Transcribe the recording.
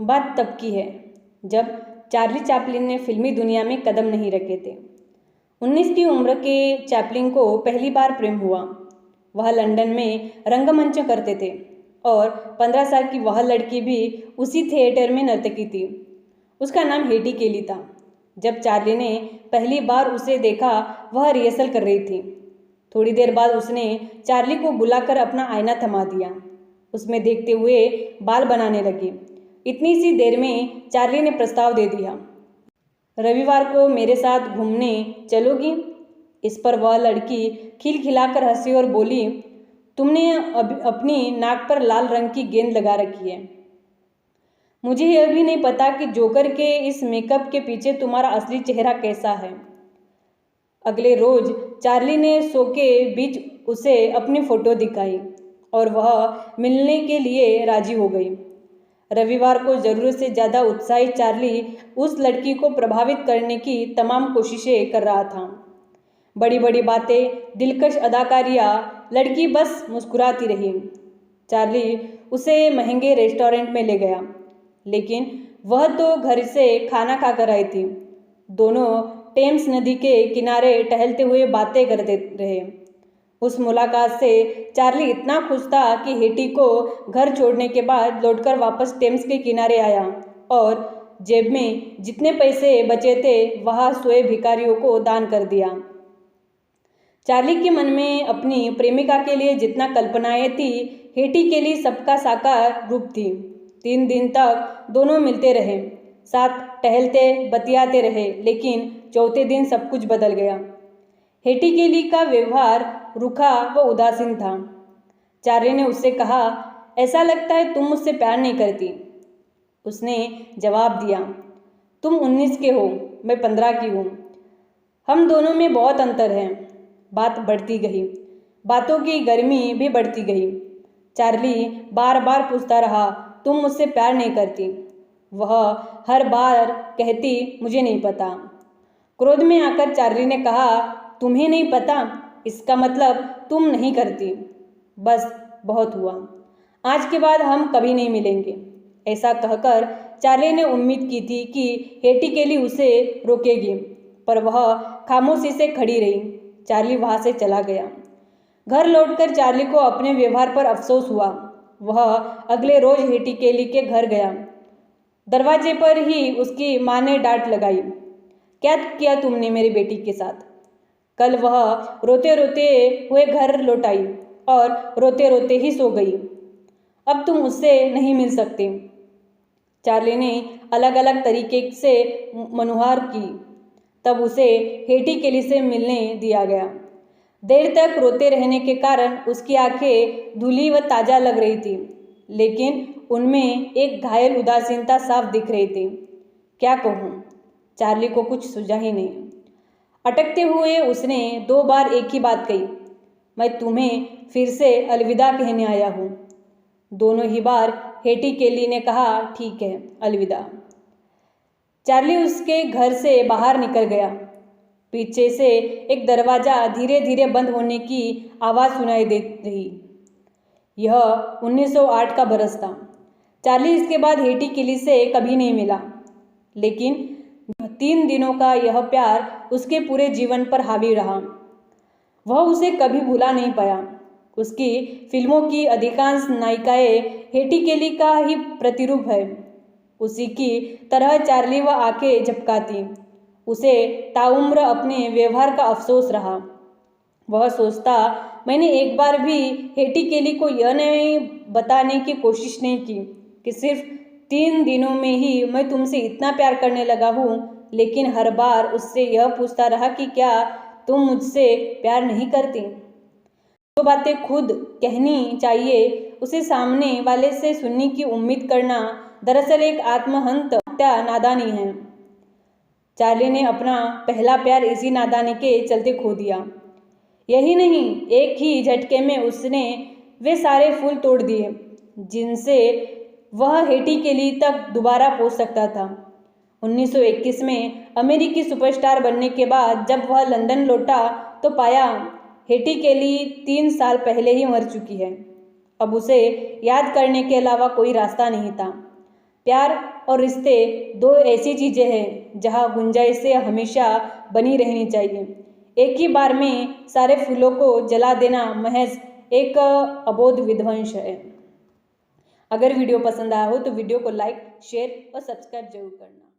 बात तब की है जब चार्ली चैपलिन ने फिल्मी दुनिया में कदम नहीं रखे थे। 19 की उम्र के चैपलिन को पहली बार प्रेम हुआ। वह लंदन में रंगमंच करते थे और 15 साल की वह लड़की भी उसी थिएटर में नर्तकी थी। उसका नाम हेटी केली था। जब चार्ली ने पहली बार उसे देखा, वह रिहर्सल कर रही थी। थोड़ी देर बाद उसने चार्ली को बुलाकर अपना आईना थमा दिया। उसमें देखते हुए बाल बनाने लगी। इतनी सी देर में चार्ली ने प्रस्ताव दे दिया, रविवार को मेरे साथ घूमने चलोगी? इस पर वह लड़की खिलखिलाकर हंसी और बोली, तुमने अपनी नाक पर लाल रंग की गेंद लगा रखी है। मुझे यह भी नहीं पता कि जोकर के इस मेकअप के पीछे तुम्हारा असली चेहरा कैसा है। अगले रोज चार्ली ने शो के बीच उसे अपनी फोटो दिखाई और वह मिलने के लिए राजी हो गई। रविवार को जरूरत से ज़्यादा उत्साहित चार्ली उस लड़की को प्रभावित करने की तमाम कोशिशें कर रहा था। बड़ी बड़ी बातें, दिलकश अदाकारियाँ, लड़की बस मुस्कुराती रही। चार्ली उसे महंगे रेस्टोरेंट में ले गया, लेकिन वह तो घर से खाना खाकर आई थी। दोनों टेम्स नदी के किनारे टहलते हुए बातें करते रहे। उस मुलाकात से चार्ली इतना खुश था कि हेटी को घर छोड़ने के बाद लौटकर वापस टेम्स के किनारे आया और जेब में जितने पैसे बचे थे वह सोए भिखारियों को दान कर दिया। चार्ली के मन में अपनी प्रेमिका के लिए जितना कल्पनाएं थी, हेटी के लिए सबका साकार रूप थी। 3 दिन तक दोनों मिलते रहे, साथ टहलते बतियाते रहे, लेकिन चौथे दिन सब कुछ बदल गया। हेटी केली का व्यवहार रूखा व उदासीन था। चार्ली ने उससे कहा, ऐसा लगता है तुम मुझसे प्यार नहीं करती। उसने जवाब दिया, तुम 19 के हो, मैं 15 की हूँ। हम दोनों में बहुत अंतर है। बात बढ़ती गई, बातों की गर्मी भी बढ़ती गई। चार्ली बार बार पूछता रहा, तुम मुझसे प्यार नहीं करती? वह हर बार कहती, मुझे नहीं पता। क्रोध में आकर चार्ली ने कहा, तुम्हें नहीं पता, इसका मतलब तुम नहीं करती। बस बहुत हुआ, आज के बाद हम कभी नहीं मिलेंगे। ऐसा कहकर चार्ली ने उम्मीद की थी कि हेटी केली उसे रोकेगी, पर वह खामोशी से खड़ी रही। चार्ली वहाँ से चला गया। घर लौटकर चार्ली को अपने व्यवहार पर अफसोस हुआ। वह अगले रोज हेटी केली के घर गया। दरवाजे पर ही उसकी माँ ने डांट लगाई, क्या किया तुमने मेरी बेटी के साथ? कल वह रोते रोते हुए घर लौट आई और रोते रोते ही सो गई। अब तुम उससे नहीं मिल सकते। चार्ली ने अलग अलग तरीके से मनुहार की, तब उसे हेटी केली से मिलने दिया गया। देर तक रोते रहने के कारण उसकी आंखें धुली व ताज़ा लग रही थी, लेकिन उनमें एक घायल उदासीनता साफ दिख रही थी। क्या कहूँ? चार्ली को कुछ सूझा ही नहीं। अटकते हुए उसने 2 बार एक ही बात कही, मैं तुम्हें फिर से अलविदा कहने आया हूँ। दोनों ही बार हेटी केली ने कहा, ठीक है, अलविदा। चार्ली उसके घर से बाहर निकल गया। पीछे से एक दरवाज़ा धीरे धीरे बंद होने की आवाज़ सुनाई दे रही। यह 1908 का बरस था। चार्ली इसके बाद हेटी केली से कभी नहीं मिला, लेकिन 3 दिनों का यह प्यार उसके पूरे जीवन पर हावी रहा। वह उसे कभी भुला नहीं पाया। उसकी फिल्मों की अधिकांश नायिकाएं हेटी केली का ही प्रतिरूप है। उसी की तरह चार्ली वह आंखें झपकाती। उसे ताउम्र अपने व्यवहार का अफसोस रहा। वह सोचता, मैंने एक बार भी हेटी केली को यह नहीं बताने की कोशिश नहीं की कि सिर्फ 3 दिनों में ही मैं तुमसे इतना प्यार करने लगा हूँ, लेकिन हर बार उससे यह पूछता रहा कि क्या तुम मुझसे प्यार नहीं करती। जो बातें खुद कहनी चाहिए उसे सामने वाले से सुनने की उम्मीद करना दरअसल एक आत्महत्या नादानी है। चार्ली ने अपना पहला प्यार इसी नादानी के चलते खो दिया। यही नहीं, एक ही झटके में उसने वे सारे फूल तोड़ दिए जिनसे वह हेटी केली तक दोबारा पहुंच सकता था। 1921 में अमेरिकी सुपरस्टार बनने के बाद जब वह लंदन लौटा तो पाया हेटी केली 3 साल पहले ही मर चुकी है। अब उसे याद करने के अलावा कोई रास्ता नहीं था। प्यार और रिश्ते दो ऐसी चीज़ें हैं जहाँ गुंजाइशें हमेशा बनी रहनी चाहिए। एक ही बार में सारे फूलों को जला देना महज एक अबोध विध्वंस है। अगर वीडियो पसंद आया हो तो वीडियो को लाइक, शेयर और सब्सक्राइब जरूर करना।